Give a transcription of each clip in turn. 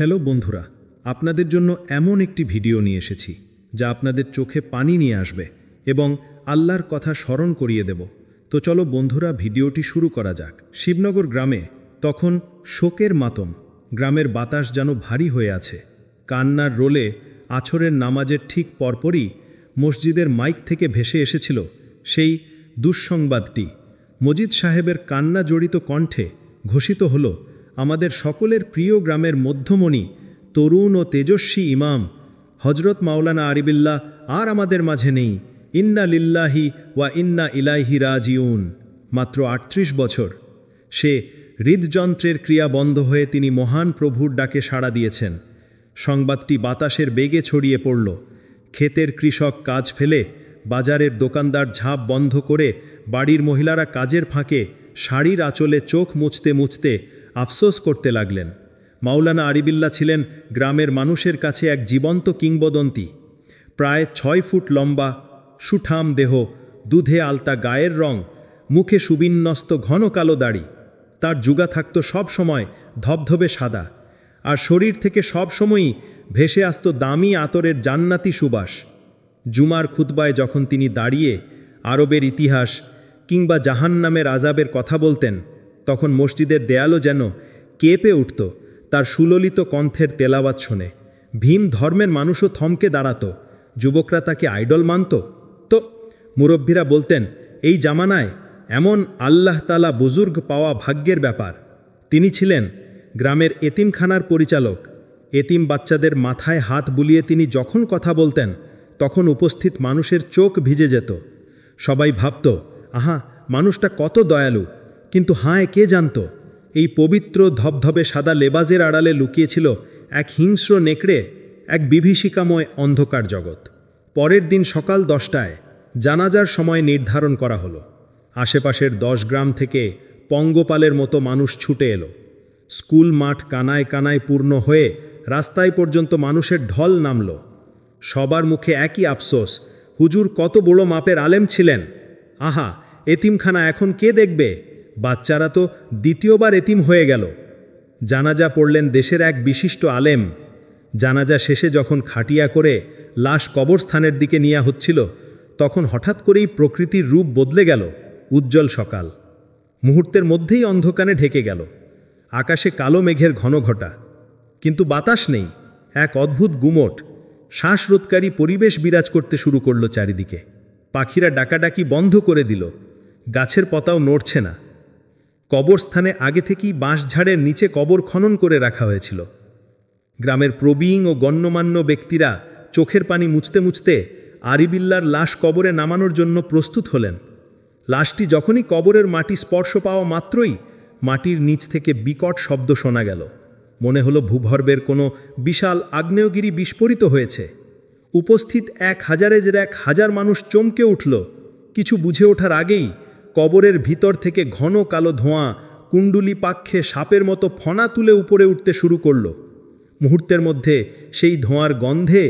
Hello বন্ধুরা, আপনাদের জন্য এমন একটি ভিডিও নিয়ে এসেছি যা আপনাদের চোখে পানি নিয়ে আসবে এবং আল্লাহর কথা স্মরণ করিয়ে দেব। তো চলো বন্ধুরা, ভিডিওটি শুরু করা যাক। শিবনগর গ্রামে তখন শোকের মাতম। গ্রামের বাতাস যেন ভারী হয়ে আছে। কান্নার রোলে আছরের নামাজের ঠিক পরপরই মসজিদের মাইক থেকে ভেসে এসেছিল সেই দুঃসংবাদটি। মজিদ সাহেবের কান্না জড়িত কণ্ঠে ঘোষিত হল, আমাদের সকলের প্রিয় গ্রামের মধ্যমণি, তরুণ ও তেজস্বী ইমাম হজরত মাওলানা আরিবিল্লাহ আর আমাদের মাঝে নেই। ইন্না লিল্লাহি ওয়া ইন্না ইলাইহি রাজিউন। মাত্র ৩৮ বছর। সে হৃদযন্ত্রের ক্রিয়া বন্ধ হয়ে তিনি মহান প্রভুর ডাকে সাড়া দিয়েছেন। সংবাদটি বাতাসের বেগে ছড়িয়ে পড়ল। ক্ষেতের কৃষক কাজ ফেলে, বাজারের দোকানদার ঝাঁপ বন্ধ করে, বাড়ির মহিলারা কাজের ফাঁকে শাড়ির আঁচলে চোখ মুছতে মুছতে আফসোস করতে লাগলেন। মাওলানা আরিবিল্লাহ ছিলেন গ্রামের মানুষের কাছে এক জীবন্ত কিংবদন্তি। প্রায় ৬ ফুট লম্বা, সুঠাম দেহ, দুধে আলতা গায়ের রং, মুখে সুবিন্যস্ত ঘন কালো দাড়ি। তার যুগা থাকত সব সময় ধবধবে সাদা, আর শরীর থেকে সব সময়ই ভেসে আসত দামি আতরের জান্নাতি সুবাস। জুমার খুতবায় যখন তিনি দাঁড়িয়ে আরবের ইতিহাস কিংবা জাহান্নামের আজাবের কথা বলতেন, তখন মসজিদের দেয়ালও যেন কেঁপে উঠত তার সুললিত কণ্ঠের তেলাওয়াত শুনে। ভীম ধর্মের মানুষও থমকে দাঁড়াত। যুবকরা তাকে আইডল মানত। তো মুরব্বীরা বলতেন, এই জামানায় এমন আল্লাহ তাআলা বুজুর্গ পাওয়া ভাগ্যের ব্যাপার। তিনি ছিলেন গ্রামের এতিমখানার পরিচালক। এতিম বাচ্চাদের মাথায় হাত বুলিয়ে তিনি যখন কথা বলতেন, তখন উপস্থিত মানুষের চোখ ভিজে যেত। সবাই ভাবত, আহা, মানুষটা কত দয়ালু। কিন্তু হায়, কে জানত এই পবিত্র ধবধবে সাদা লেবাজের আড়ালে লুকিয়েছিল এক হিংস্র নেকড়ে, এক বিভীষিকাময় অন্ধকার জগৎ। পরের দিন সকাল 10টায় জানাজার সময় নির্ধারণ করা হলো। আশেপাশের 10 গ্রাম থেকে পঙ্গপালের মতো মানুষ ছুটে এলো। স্কুল মাঠ কানায় কানায় পূর্ণ হয়ে রাস্তায় পর্যন্ত মানুষের ঢল নামল। সবার মুখে একই আফসোস, হুজুর কত বড় মাপের আলেম ছিলেন। আহা, এতিমখানা এখন কে দেখবে? বাচ্চারা তো দ্বিতীয়বার এতিম হয়ে গেল। জানাজা পড়লেন দেশের এক বিশিষ্ট আলেম। জানাজা শেষে যখন খাটিয়া করে লাশ কবরস্থানের দিকে নেওয়া হচ্ছিল, তখন হঠাৎ করেই প্রকৃতির রূপ বদলে গেল। উজ্জ্বল সকাল মুহূর্তের মধ্যেই অন্ধকারে ঢেকে গেল। আকাশে কালো মেঘের ঘনঘটা, কিন্তু বাতাস নেই। এক অদ্ভুত গুমট, শ্বাসরোধকারী পরিবেশ বিরাজ করতে শুরু করল চারিদিকে। পাখিরা ডাকাডাকি বন্ধ করে দিল। গাছের পাতাও নড়ছে না। কবরস্থানে আগে থেকেই বাঁশঝাড়ের নিচে কবর খনন করে রাখা হয়েছিল। গ্রামের প্রবীণ ও গণ্যমান্য ব্যক্তিরা চোখের পানি মুছতে মুছতে আরিবিল্লার লাশ কবরে নামানোর জন্য প্রস্তুত হলেন। লাশটি যখনই কবরের মাটি স্পর্শ পাওয়া মাত্রই মাটির নিচ থেকে বিকট শব্দ শোনা গেল। মনে হলো ভূগর্ভের কোনো বিশাল আগ্নেয়গিরি বিস্ফোরিত হয়েছে। উপস্থিত 1000 মানুষ চমকে উঠল। কিছু বুঝে ওঠার আগেই কবরের ভিতর থেকে ঘন কালো ধোঁয়া কুণ্ডুলি পাক্ষে সাপের মতো ফনা তুলে উপরে উঠতে শুরু করল। মুহূর্তের মধ্যে সেই ধোঁয়ার গন্ধে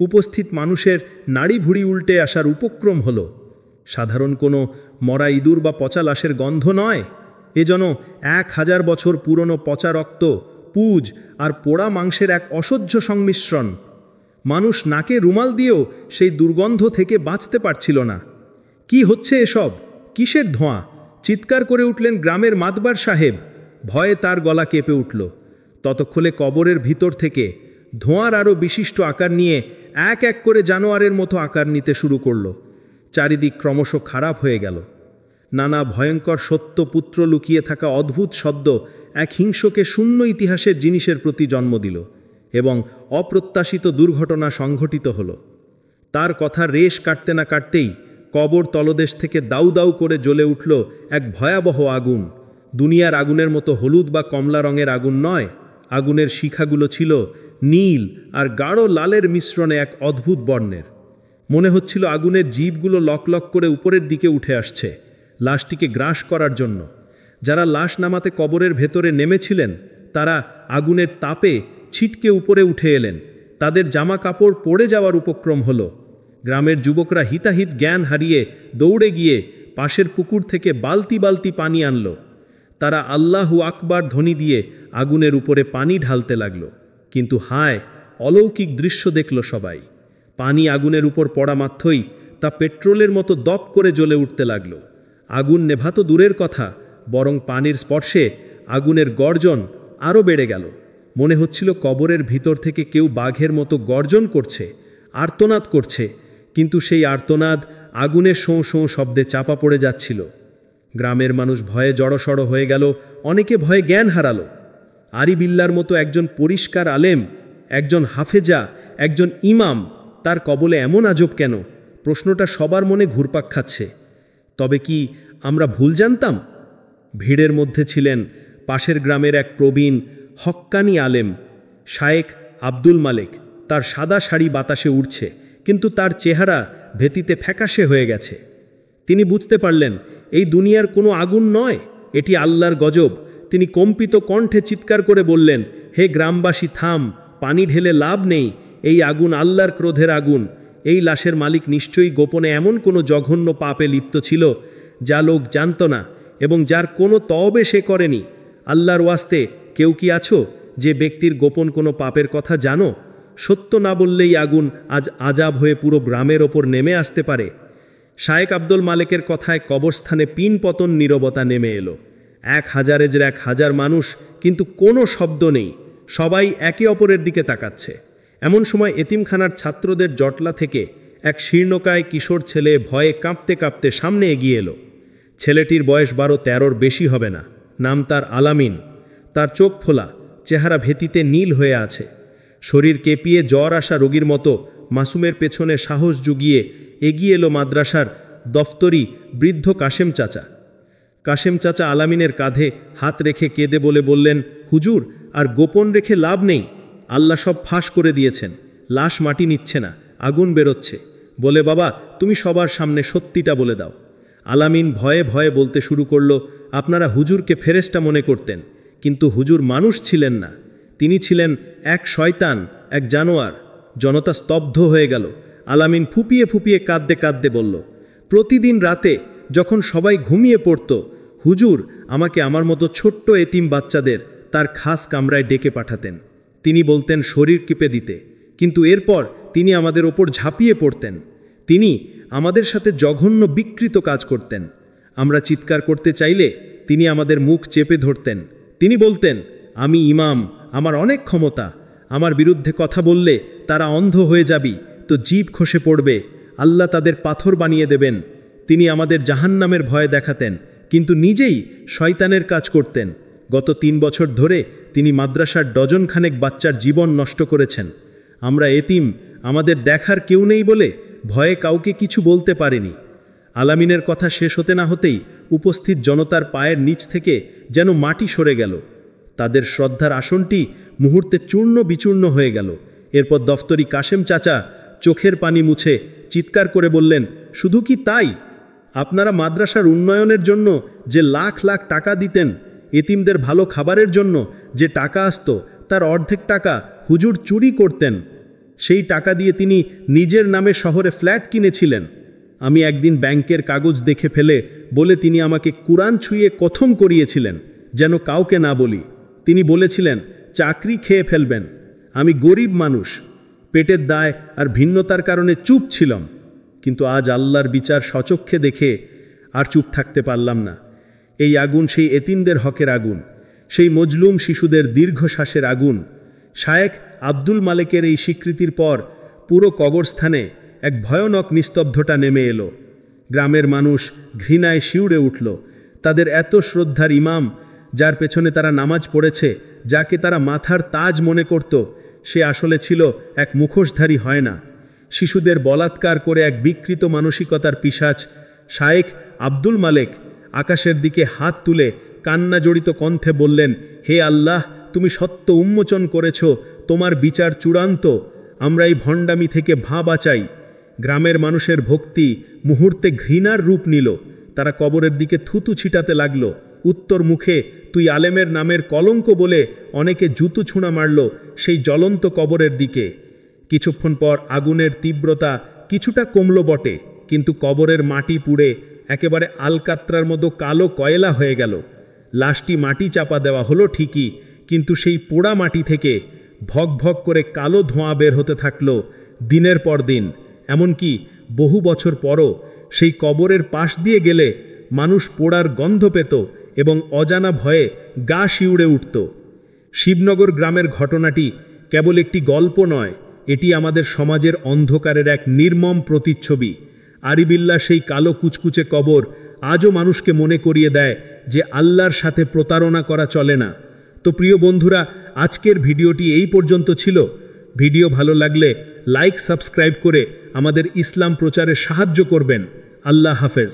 উপস্থিত মানুষের নাড়ি ভুড়ি উল্টে আসার উপক্রম হলো। সাধারণ কোনো মরা ইঁদুর বা পচা লাশের গন্ধ নয়, এ যেন 1000 বছর পুরনো পচা রক্ত, পুজ আর পোড়া মাংসের এক অসহ্য সংমিশ্রণ। মানুষ নাকে রুমাল দিয়েও সেই দুর্গন্ধ থেকে বাঁচতে পারছিল না। কি হচ্ছে এসব? কিসের ধোঁয়া? চিৎকার করে উঠলেন গ্রামের মাতবার সাহেব। ভয়ে তার গলা কেঁপে উঠল। ততক্ষণে কবরের ভিতর থেকে ধোঁয়ার আরও বিশিষ্ট আকার নিয়ে এক এক করে জানোয়ারের মতো আকার নিতে শুরু করল। চারিদিক ক্রমশ খারাপ হয়ে গেল। নানা ভয়ঙ্কর সত্য পুত্র লুকিয়ে থাকা অদ্ভুত শব্দ এক হিংস্রকে শূন্য ইতিহাসের জিনিসের প্রতি জন্ম দিল এবং অপ্রত্যাশিত দুর্ঘটনা সংঘটিত হল। তার কথা রেশ কাটতে না কাটতেই কবর তলদেশ থেকে দাউ দাউ করে জ্বলে উঠল এক ভয়াবহ আগুন। দুনিয়ার আগুনের মতো হলুদ বা কমলা রঙের আগুন নয়। আগুনের শিখাগুলো ছিল নীল আর গাঢ় লালের মিশ্রণে এক অদ্ভুত বর্ণের। মনে হচ্ছিল আগুনের জীবগুলো লক লক করে উপরের দিকে উঠে আসছে, লাশটিকে গ্রাস করার জন্য। যারা লাশ নামাতে কবরের ভেতরে নেমেছিলেন, তারা আগুনের তাপে ছিটকে উপরে উঠে এলেন। তাদের জামা কাপড় পড়ে যাওয়ার উপক্রম হলো। গ্রামের যুবকরা হিতাহিত জ্ঞান হারিয়ে দৌড়ে গিয়ে পাশের পুকুর থেকে বালতি বালতি পানি আনল। তারা আল্লাহু আকবার ধ্বনি দিয়ে আগুনের উপরে পানি ঢালতে লাগল। কিন্তু হায়, অলৌকিক দৃশ্য দেখল সবাই। পানি আগুনের উপর পড়া মাত্রই তা পেট্রোলের মতো দপ করে জ্বলে উঠতে লাগল। আগুন নেভাতো দূরের কথা, বরং পানির স্পর্শে আগুনের গর্জন আরও বেড়ে গেল। মনে হচ্ছিল কবরের ভিতর থেকে কেউ বাঘের মতো গর্জন করছে, আর্তনাদ করছে, কিন্তু সেই আর্তনাদ আগুনের শোঁ শোঁ শব্দে চাপা পড়ে যাচ্ছিল। গ্রামের মানুষ ভয়ে জড়সড় হয়ে গেল, অনেকে ভয়ে জ্ঞান হারালো। আরি বিল্লার মতো একজন পরিষ্কার আলেম, একজন হাফেজা, একজন ইমাম, তার কবলে এমন আজব কেন? প্রশ্নটা সবার মনে ঘুরপাক খাচ্ছে। তবে কি আমরা ভুল জানতাম? ভিড়ের মধ্যে ছিলেন পাশের গ্রামের এক প্রবীণ হক্কানি আলেম, শায়েখ আব্দুল মালেক। তার সাদা শাড়ি বাতাসে উড়ছে, কিন্তু তার চেহারা ভেতিতে ফ্যাকাশে হয়ে গেছে। তিনি বুঝতে পারলেন এই দুনিয়ার কোনো আগুন নয়, এটি আল্লাহর গজব। তিনি কম্পিত কণ্ঠে চিৎকার করে বললেন, হে গ্রামবাসী, থাম, পানি ঢেলে লাভ নেই। এই আগুন আল্লাহর ক্রোধের আগুন। এই লাশের মালিক নিশ্চয়ই গোপনে এমন কোনো জঘন্য পাপে লিপ্ত ছিল যা লোক জানত না এবং যার কোনো তওবে সে করেনি। আল্লাহর ওয়াস্তে কেউ কি আছো যে ব্যক্তির গোপন কোনো পাপের কথা জানো? সত্য না বললেই আগুন আজ আজাব হয়ে পুরো গ্রামের ওপর নেমে আসতে পারে। শায়েখ আব্দুল মালেকের কথায় কবরস্থানে পিন পতন নীরবতা নেমে এলো। 1000 মানুষ, কিন্তু কোনো শব্দ নেই। সবাই একে অপরের দিকে তাকাচ্ছে। এমন সময় এতিমখানার ছাত্রদের জটলা থেকে এক শীর্ণকায় কিশোর ছেলে ভয়ে কাঁপতে কাঁপতে সামনে এগিয়ে এলো। ছেলেটির বয়স 12-13 বেশি হবে না। নাম তার আলামিন। তার চোখ ফোলা, চেহারা ভেতিতে নীল হয়ে আছে। শরীর কেঁপিয়ে জ্বর আসা রোগীর মতো মাসুমের পেছনে সাহস জুগিয়ে এগিয়ে এলো মাদ্রাসার দফতরি বৃদ্ধ কাশেম চাচা। কাশেম চাচা আলামিনের কাঁধে হাত রেখে কেঁদে বললেন, হুজুর, আর গোপন রেখে লাভ নেই। আল্লাহ সব ফাঁস করে দিয়েছেন। লাশ মাটি নিচ্ছে না, আগুন বেরোচ্ছে। বলে, বাবা, তুমি সবার সামনে সত্যিটা বলে দাও। আলামিন ভয়ে ভয়ে বলতে শুরু করল, আপনারা হুজুরকে ফেরেশতা মনে করতেন, কিন্তু হুজুর মানুষ ছিলেন না। তিনি ছিলেন এক শয়তান, এক জানোয়ার। জনতা স্তব্ধ হয়ে গেল। আলামিন ফুপিয়ে ফুপিয়ে কাঁদতে কাঁদতে বলল, প্রতিদিন রাতে যখন সবাই ঘুমিয়ে পড়ত, হুজুর আমাকে আমার মতো ছোট্ট এতিম বাচ্চাদের তার খাস কামরায় ডেকে পাঠাতেন। তিনি বলতেন শরীর কেঁপে দিতে, কিন্তু এরপর তিনি আমাদের ওপর ঝাঁপিয়ে পড়তেন। তিনি আমাদের সাথে জঘন্য বিকৃত কাজ করতেন। আমরা চিৎকার করতে চাইলে তিনি আমাদের মুখ চেপে ধরতেন। তিনি বলতেন, আমি ইমাম, আমার অনেক ক্ষমতা, আমার বিরুদ্ধে কথা বললে তারা অন্ধ হয়ে যাবি তো জিভ খসে পড়বে, আল্লাহ তাদের পাথর বানিয়ে দেবেন। তিনি আমাদের জাহান্নামের ভয় দেখাতেন, কিন্তু নিজেই শয়তানের কাজ করতেন। গত 3 বছর ধরে তিনি মাদ্রাসার ডজনখানেক বাচ্চার জীবন নষ্ট করেছেন। আমরা এতিম, আমাদের দেখার কেউ নেই বলে ভয়ে কাউকে কিছু বলতে পারেনি। আলামিনের কথা শেষ হতে না হতেই উপস্থিত জনতার পায়ের নিচ থেকে যেন মাটি সরে গেল। তাদের শ্রদ্ধার আসনটি মুহূর্তে চূর্ণ বিচূর্ণ হয়ে গেল। এরপর দফতরি কাশেম চাচা চোখের পানি মুছে চিৎকার করে বললেন, শুধু কি তাই, আপনারা মাদ্রাসার উন্নয়নের জন্য যে লাখ লাখ টাকা দিতেন, এতিমদের ভালো খাবারের জন্য যে টাকা আসতো, তার অর্ধেক টাকা হুজুর চুরি করতেন। সেই টাকা দিয়ে তিনি নিজের নামে শহরে ফ্ল্যাট কিনেছিলেন। আমি একদিন ব্যাংকের কাগজ দেখে ফেলে বলে তিনি আমাকে কুরআন ছুঁয়ে কথম করিয়েছিলেন, যেন কাউকে না বলি। তিনি বলেছিলেন চাকরি খেয়ে ফেলবেন। আমি গরিব মানুষ, পেটের দায় আর ভিন্নতার কারণে চুপ ছিলাম, কিন্তু আজ আল্লাহর বিচার সচক্ষে দেখে আর চুপ থাকতে পারলাম না। এই আগুন সেই এতিমদের হকের আগুন, সেই মজলুম শিশুদের দীর্ঘশ্বাসের আগুন। শায়েখ আব্দুল মালেকের এই স্বীকৃতির পর পুরো কবরস্থানে এক ভয়ানক নিস্তব্ধতা নেমে এলো। গ্রামের মানুষ ঘৃণায় শিউরে উঠল। তাদের এত শ্রদ্ধার ইমাম, যার পেছনে তারা নামাজ পড়েছে, যাকে তারা মাথার তাজ মনে করত, সে আসলে ছিল এক মুখোশধারী হয় না, শিশুদের বলাৎকার করে এক বিকৃত মানসিকতার পিশাচ। শায়েখ আব্দুল মালেক আকাশের দিকে হাত তুলে কান্না জড়িত কণ্ঠে বললেন, হে আল্লাহ, তুমি সত্য উন্মোচন করেছ, তোমার বিচার চূড়ান্ত। আমরা এই ভণ্ডামি থেকে বাঁচাই। গ্রামের মানুষের ভক্তি মুহূর্তে ঘৃণার রূপ নিল। তারা কবরের দিকে থুতু ছিটাতে লাগল। উত্তর মুখে তুই আলেমের নামের কলঙ্ক বলে অনেকে জুতো ছুঁড়া মারল সেই জ্বলন্ত কবরের দিকে। কিছুক্ষণ পর আগুনের তীব্রতা কিছুটা কমল বটে, কিন্তু কবরের মাটি পুড়ে একেবারে আলকাত্রার মতো কালো কয়লা হয়ে গেল। লাশটি মাটি চাপা দেওয়া হলো ঠিকই, কিন্তু সেই পোড়া মাটি থেকে ভক ভক করে কালো ধোঁয়া বের হতে থাকল দিনের পর দিন। এমনকি বহু বছর পরও সেই কবরের পাশ দিয়ে গেলে মানুষ পোড়ার গন্ধ পেত এবং অজানা ভয়ে গা শিউড়ে উঠত। শিবনগর গ্রামের ঘটনাটি কেবল একটি গল্প নয়, এটি আমাদের সমাজের অন্ধকারের এক নির্মম প্রতিচ্ছবি। আরিবিল্লা সেই কালো কুচকুচে কবর আজও মানুষকে মনে করিয়ে দেয় যে আল্লাহর সাথে প্রতারণা করা চলে না। তো প্রিয় বন্ধুরা, আজকের ভিডিওটি এই পর্যন্ত ছিল। ভিডিও ভালো লাগলে লাইক সাবস্ক্রাইব করে আমাদের ইসলাম প্রচারে সাহায্য করবেন। আল্লাহ হাফেজ।